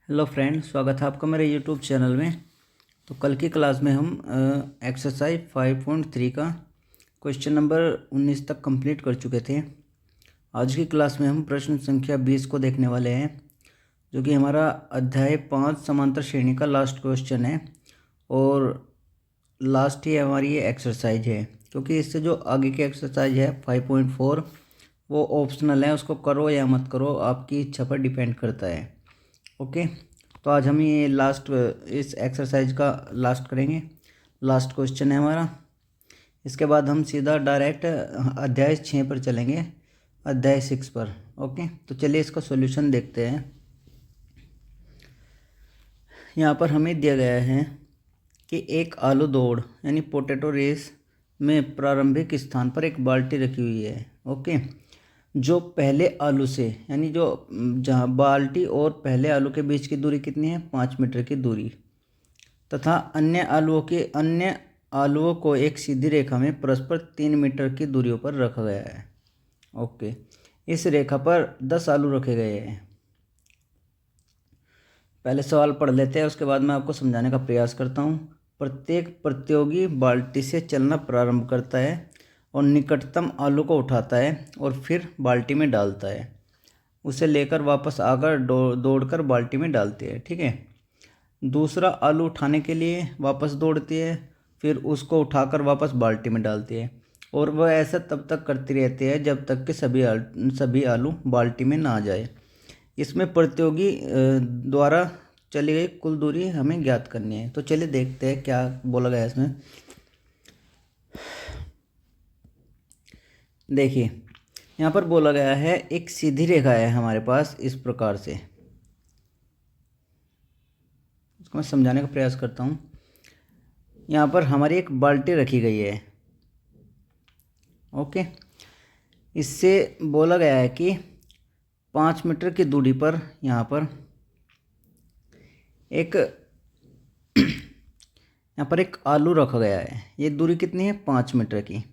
Hello friend, स्वागत है आपका मेरे यूट्यूब चैनल में। तो कल की क्लास में हम एक्सरसाइज 5.3 का क्वेश्चन नंबर 19 तक कंप्लीट कर चुके थे। आज की क्लास में हम प्रश्न संख्या 20 को देखने वाले हैं, जो कि हमारा अध्याय 5 समांतर श्रेणी का लास्ट क्वेश्चन है और लास्ट ही हमारी ये एक्सरसाइज है, क्योंकि इससे जो आगे की एक्सरसाइज है 5.4 वो ऑप्शनल है। उसको करो या मत करो, आपकी इच्छा पर डिपेंड करता है। ओके, तो आज हम ये लास्ट इस एक्सरसाइज का लास्ट करेंगे। लास्ट क्वेश्चन है हमारा। इसके बाद हम सीधा डायरेक्ट अध्याय 6 पर चलेंगे, अध्याय 6 पर। ओके, तो चलिए इसका सॉल्यूशन देखते हैं। यहाँ पर हमें दिया गया है कि एक आलू दौड़ यानी पोटैटो रेस में प्रारंभिक स्थान पर एक बाल्टी रखी हुई है। ओके, जो पहले आलू से यानी जो जहाँ बाल्टी और पहले आलू के बीच की दूरी कितनी है, 5 मीटर की दूरी, तथा अन्य आलुओं को एक सीधी रेखा में परस्पर 3 मीटर की दूरियों पर रखा गया है। ओके, इस रेखा पर 10 आलू रखे गए हैं। पहले सवाल पढ़ लेते हैं, उसके बाद मैं आपको समझाने का प्रयास करता हूँ। प्रत्येक प्रतियोगी बाल्टी से चलना प्रारंभ करता है और निकटतम आलू को उठाता है और फिर बाल्टी में डालता है। उसे लेकर वापस आकर दौड़कर बाल्टी में डालती है। ठीक है। दूसरा आलू उठाने के लिए वापस दौड़ती है, फिर उसको उठाकर वापस बाल्टी में डालती है, और वह ऐसा तब तक करती रहती है जब तक कि सभी आलू बाल्टी में ना आ जाए। इसमें प्रतियोगी द्वारा चली गई कुल दूरी हमें ज्ञात करनी है। तो चलिए देखते हैं क्या बोला गया है इसमें। देखिए, यहाँ पर बोला गया है एक सीधी रेखा है हमारे पास इस प्रकार से। इसको मैं समझाने का प्रयास करता हूँ। यहाँ पर हमारी एक बाल्टी रखी गई है। ओके, इससे बोला गया है कि 5 मीटर की दूरी पर यहाँ पर एक आलू रखा गया है। ये दूरी कितनी है, 5 मीटर की।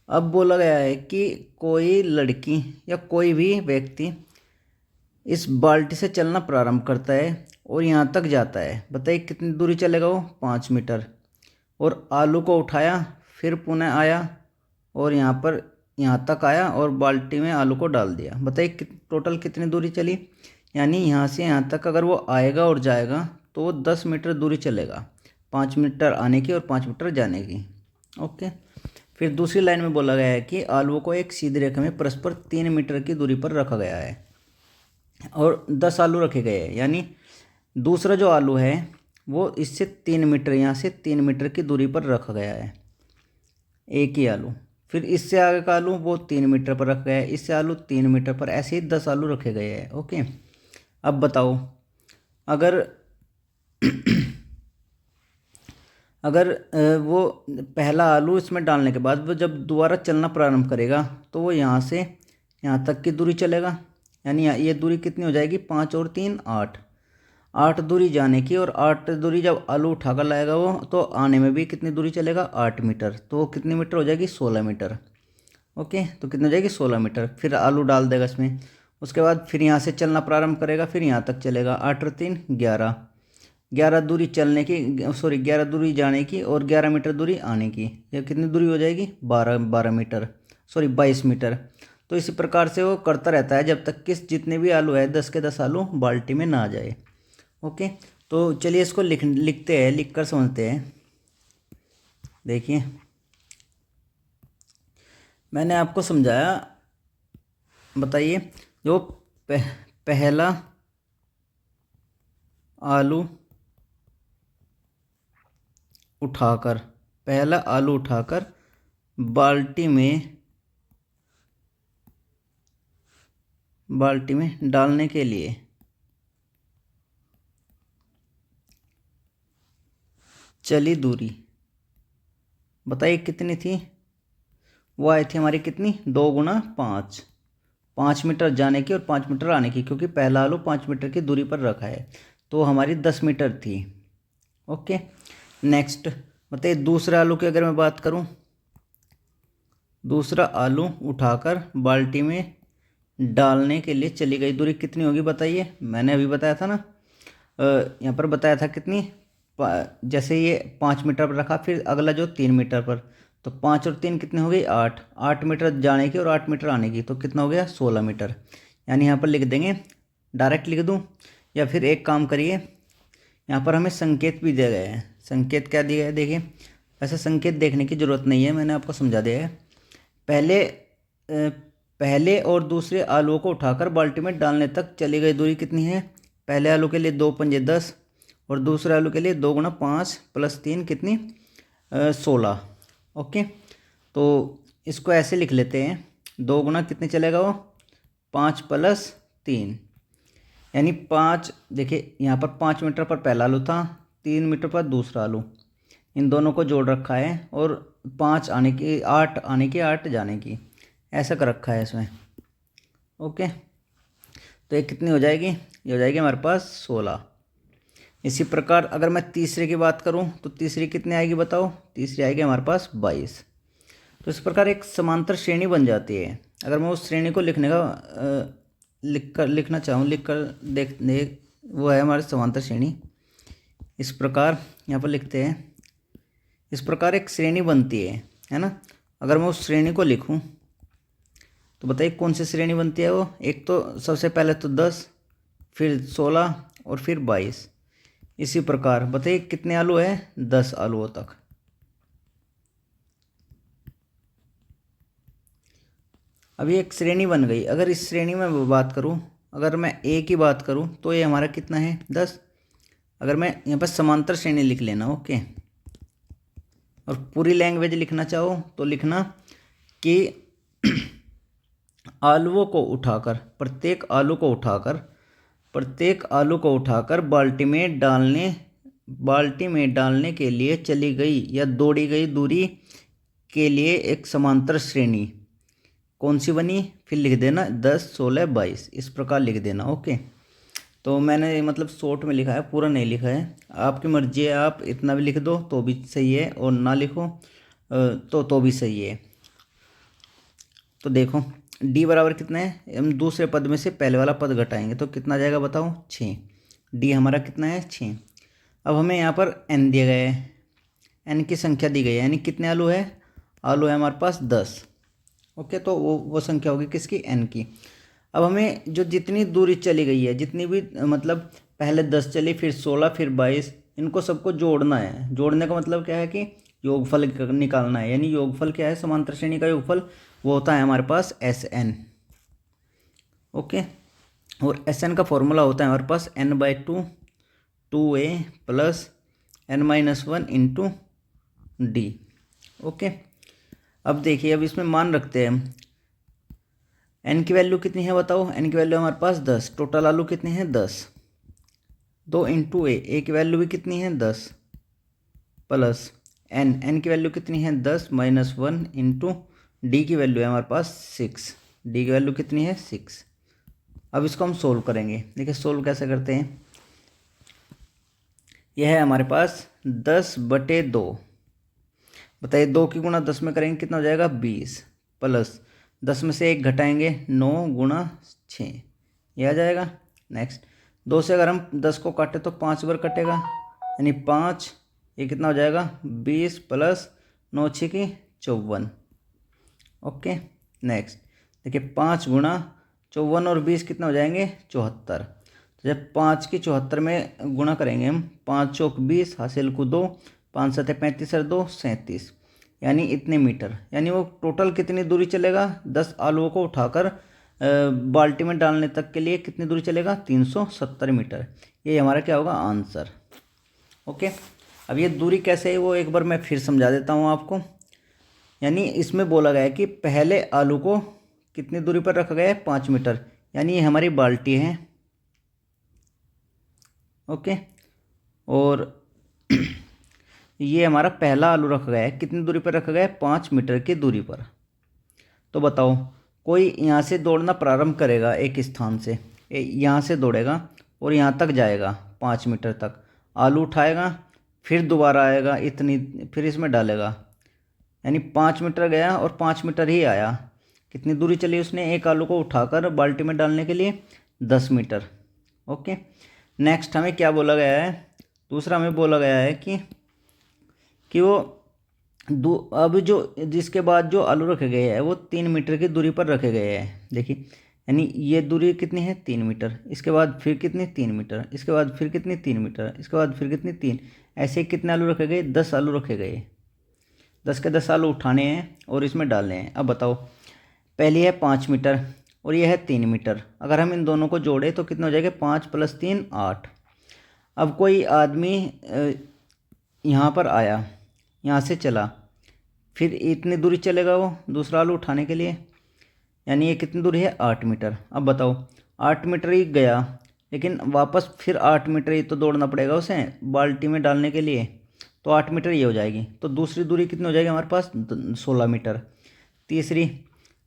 अब बोला गया है कि कोई लड़की या कोई भी व्यक्ति इस बाल्टी से चलना प्रारंभ करता है और यहाँ तक जाता है। बताइए कितनी दूरी चलेगा वो, 5 मीटर। और आलू को उठाया, फिर पुनः आया और यहाँ तक आया और बाल्टी में आलू को डाल दिया। बताइए टोटल कितनी दूरी चली। यानी यहाँ से यहाँ तक अगर वो आएगा और जाएगा तो वो 10 मीटर दूरी चलेगा, 5 मीटर आने की और 5 मीटर जाने की। ओके, फिर दूसरी लाइन में बोला गया है कि आलुओं को एक सीधी रेखा में परस्पर 3 मीटर की दूरी पर रखा गया है और 10 आलू रखे गए हैं। यानी दूसरा जो आलू है वो इससे 3 मीटर, यहाँ से 3 मीटर की दूरी पर रखा गया है, एक ही आलू। फिर इससे आगे का आलू वो 3 मीटर पर रखा गया है, इससे आलू 3 मीटर पर, ऐसे ही 10 आलू रखे गए हैं। ओके, अब बताओ, अगर वो पहला आलू इसमें डालने के बाद वो जब दोबारा चलना प्रारंभ करेगा तो वो यहाँ से यहाँ तक की दूरी चलेगा। यानी ये दूरी कितनी हो जाएगी, 5 और 3 8, 8 दूरी जाने की, और 8 दूरी जब आलू उठाकर लाएगा वो तो आने में भी कितनी दूरी चलेगा, 8 मीटर। तो वो कितनी मीटर हो जाएगी, 16 मीटर। ओके, तो कितनी हो जाएगी, 16 मीटर। फिर आलू डाल देगा इसमें, उसके बाद फिर यहाँ से चलना प्रारंभ करेगा, फिर यहाँ तक चलेगा, 8 और 3 11, 11 दूरी चलने की, 11 दूरी जाने की और 11 मीटर दूरी आने की। यह कितनी दूरी हो जाएगी, 22 मीटर। तो इसी प्रकार से वो करता रहता है जब तक कि जितने भी आलू है 10 के 10 आलू बाल्टी में ना आ जाए। ओके, तो चलिए इसको लिखते हैं, लिख कर समझते हैं। देखिए, मैंने आपको समझाया। बताइए, जो पहला आलू उठाकर बाल्टी में डालने के लिए चली दूरी, बताइए कितनी थी। वो आई थी हमारी कितनी, 2 गुना 5, 5 मीटर जाने की और 5 मीटर आने की, क्योंकि पहला आलू 5 मीटर की दूरी पर रखा है, तो हमारी 10 मीटर थी। ओके, नेक्स्ट बताइए दूसरे आलू की अगर मैं बात करूं, दूसरा आलू उठाकर बाल्टी में डालने के लिए चली गई दूरी कितनी होगी बताइए। मैंने अभी बताया था ना, यहाँ पर बताया था कितनी, जैसे ये 5 मीटर पर रखा, फिर अगला जो 3 मीटर पर, तो 5 और 3 कितने हो गई 8, 8 मीटर जाने की और 8 मीटर आने की, तो कितना हो गया 16 मीटर। यानी यहाँ पर लिख देंगे, डायरेक्ट लिख दूँ या फिर एक काम करिए, यहाँ पर हमें संकेत भी दिया गया है। संकेत क्या दिया है देखिए, वैसे संकेत देखने की ज़रूरत नहीं है, मैंने आपको समझा दिया है। पहले और दूसरे आलुओं को उठाकर बाल्टी में डालने तक चली गई दूरी कितनी है। पहले आलू के लिए 2 पंजे 10 और दूसरे आलू के लिए 2 गुणा 5 + 3 कितनी 16। ओके, तो इसको ऐसे लिख लेते हैं, 2 गुणा कितने चलेगा वो 5 + 3, यानी 5। देखिए यहाँ पर 5 मीटर पर पहला आलू था, 3 मीटर पर दूसरा आलू, इन दोनों को जोड़ रखा है और 5 आने की 8 आने की 8 जाने की, ऐसा कर रखा है इसमें। ओके, तो ये कितनी हो जाएगी, ये हो जाएगी हमारे पास 16। इसी प्रकार अगर मैं तीसरे की बात करूं तो तीसरी कितनी आएगी बताओ, तीसरी आएगी हमारे पास 22। तो इस प्रकार एक समांतर श्रेणी बन जाती है। अगर मैं उस श्रेणी को लिखने का लिखना चाहूँ, देख वो है हमारी समांतर श्रेणी। इस प्रकार यहाँ पर लिखते हैं, इस प्रकार एक श्रेणी बनती है ना। अगर मैं उस श्रेणी को लिखूं तो बताइए कौन सी श्रेणी बनती है वो। एक तो सबसे पहले तो 10, फिर 16 और फिर 22। इसी प्रकार बताइए कितने आलू है, 10 आलुओं तक। अभी एक श्रेणी बन गई। अगर इस श्रेणी में बात करूं, अगर मैं ए की बात करूं तो ये हमारा कितना है 10। अगर मैं यहाँ पर समांतर श्रेणी लिख लेना, ओके। और पूरी लैंग्वेज लिखना चाहो तो लिखना कि आलुओं को उठाकर, प्रत्येक आलू को उठाकर बाल्टी में डालने के लिए चली गई या दौड़ी गई दूरी के लिए एक समांतर श्रेणी कौन सी बनी, फिर लिख देना 10, 16, 22, इस प्रकार लिख देना। ओके, तो मैंने मतलब शॉर्ट में लिखा है, पूरा नहीं लिखा है, आपकी मर्जी है, आप इतना भी लिख दो तो भी सही है और ना लिखो तो भी सही है। तो देखो डी बराबर कितना है, हम दूसरे पद में से पहले वाला पद घटाएंगे तो कितना जाएगा बताओ 6। डी हमारा कितना है 6। अब हमें यहाँ पर एन दिया गया है, एन की संख्या दी गई है, यानी कितने आलू है, आलू है हमारे पास 10। ओके, तो वो संख्या होगी किसकी, एन की। अब हमें जो जितनी दूरी चली गई है, जितनी भी मतलब पहले 10 चली, फिर 16, फिर 22, इनको सबको जोड़ना है। जोड़ने का मतलब क्या है कि योगफल निकालना है। यानी योगफल क्या है, समांतर श्रेणी का योगफल वो होता है हमारे पास एस एन। ओके, और एस एन का फॉर्मूला होता है हमारे पास n/2 2a + n-1 into D. Okay, अब देखिए, अब इसमें मान रखते हैं एन की वैल्यू कितनी है बताओ। एन की वैल्यू हमारे पास 10, टोटल आलू कितने हैं 10, 2 इंटू ए की वैल्यू भी कितनी है 10 प्लस एन की वैल्यू कितनी है 10 -1 इंटू डी की वैल्यू है हमारे पास 6। डी की वैल्यू कितनी है 6। अब इसको हम सोल्व करेंगे। देखिए सोल्व कैसे करते हैं, यह है हमारे पास 10/2। बताइए 2 की गुणा 10 में करेंगे कितना हो जाएगा 20, प्लस 10 में से 1 घटाएंगे 9 × 6, ये आ जाएगा। नेक्स्ट 2 से अगर हम 10 को काटे तो 5 बार कटेगा, यानी 5, ये कितना हो जाएगा 20 प्लस 9 × 6 = 54। ओके, नेक्स्ट देखिए 5 × 54 और 20 कितना हो जाएंगे 74। तो जब 5 की 74 में गुणा करेंगे हम, 5 चौक 20, हासिल को 2, 5 7 35 और 2 37, यानी इतने मीटर। यानी वो टोटल कितनी दूरी चलेगा, 10 आलुओं को उठाकर बाल्टी में डालने तक के लिए कितनी दूरी चलेगा 370 मीटर। ये हमारा क्या होगा आंसर। ओके, अब ये दूरी कैसे है वो एक बार मैं फिर समझा देता हूँ आपको। यानी इसमें बोला गया है कि पहले आलू को कितनी दूरी पर रखा गया है 5 मीटर, यानी ये हमारी बाल्टी है। ओके, और ये हमारा पहला आलू रखा गया है, कितनी दूरी पर रखा गया है 5 मीटर की दूरी पर। तो बताओ कोई यहाँ से दौड़ना प्रारंभ करेगा, एक स्थान से यहाँ से दौड़ेगा और यहाँ तक जाएगा 5 मीटर तक, आलू उठाएगा, फिर दोबारा आएगा इतनी, फिर इसमें डालेगा, यानी 5 मीटर गया और 5 मीटर ही आया। कितनी दूरी चली उसने एक आलू को उठाकर बाल्टी में डालने के लिए? 10 मीटर। ओके, नेक्स्ट हमें क्या बोला गया है? दूसरा हमें बोला गया है कि वो अब जो जिसके बाद जो आलू रखे गए हैं वो 3 मीटर की दूरी पर रखे गए हैं। देखिए, यानी ये दूरी कितनी है? 3 मीटर। इसके बाद फिर कितनी? 3 मीटर। इसके बाद फिर कितनी? 3 मीटर। इसके बाद फिर कितनी? 3। ऐसे कितने आलू रखे गए? 10 आलू रखे गए। 10 के 10 आलू उठाने हैं और इसमें डालने हैं। अब बताओ, पहली है 5 मीटर और यह है 3 मीटर। अगर हम इन दोनों को जोड़े तो कितना हो जाएगा? 5 + 3 8। अब कोई आदमी यहाँ पर आया, यहाँ से चला, फिर इतनी दूरी चलेगा वो दूसरा आलू उठाने के लिए, यानी ये कितनी दूरी है? 8 मीटर। अब बताओ, 8 मीटर ही गया, लेकिन वापस फिर 8 मीटर ही तो दौड़ना पड़ेगा उसे बाल्टी में डालने के लिए, तो 8 मीटर ये हो जाएगी। तो दूसरी दूरी कितनी हो जाएगी हमारे पास? 16 मीटर। तीसरी,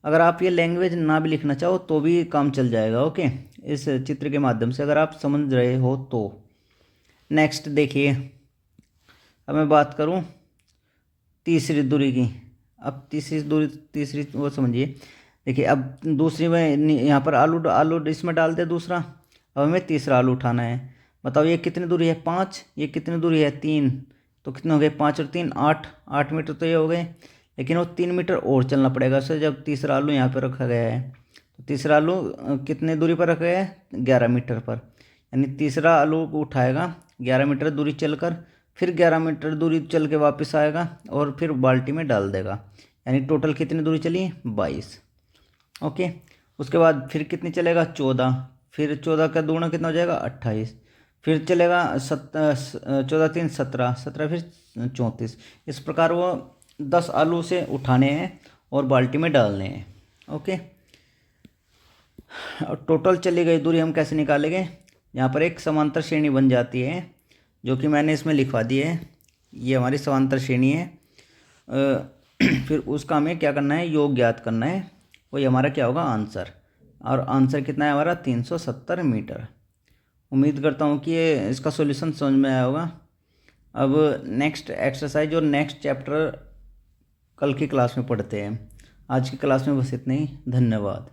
अगर आप ये लैंग्वेज ना भी लिखना चाहो तो भी काम चल जाएगा। ओके, इस चित्र के माध्यम से अगर आप समझ रहे हो तो। नेक्स्ट देखिए, अब मैं बात करूं तीसरी दूरी की। अब तीसरी वो समझिए। देखिए, अब दूसरी में यहाँ पर आलू इसमें डाल दे दूसरा। अब हमें तीसरा आलू उठाना है। बताओ, ये कितनी दूरी है? 5। ये कितनी दूरी है? 3। तो कितने हो गए? 5 और 3 8। 8 मीटर तो ये हो गए, लेकिन वो 3 मीटर और चलना पड़ेगा उससे। जब तीसरा आलू यहाँ पर रखा गया है तो तीसरा आलू कितने दूरी पर रखा गया है? 11 मीटर पर। यानी तीसरा आलू को उठाएगा 11 मीटर दूरी चलकर, फिर 11 मीटर दूरी चल के वापस आएगा और फिर बाल्टी में डाल देगा। यानी टोटल कितनी दूरी चली? 22। ओके, उसके बाद फिर कितनी चलेगा? 14। फिर 14 का दूना कितना हो जाएगा? 28। फिर चलेगा 14 3 17, 17 फिर 34। इस प्रकार वो 10 आलू से उठाने हैं और बाल्टी में डालने हैं। ओके, टोटल चली गई दूरी हम कैसे निकालेंगे? यहाँ पर एक समांतर श्रेणी बन जाती है, जो कि मैंने इसमें लिखवा दी है। ये हमारी समांतर श्रेणी है। फिर उसका हमें क्या करना है? योग ज्ञात करना है। वही हमारा क्या होगा? आंसर। और आंसर कितना है हमारा? 370 मीटर। उम्मीद करता हूँ कि ये इसका सॉल्यूशन समझ में आया होगा। अब नेक्स्ट एक्सरसाइज और नेक्स्ट चैप्टर कल की क्लास में पढ़ते हैं। आज की क्लास में बस इतना ही। धन्यवाद।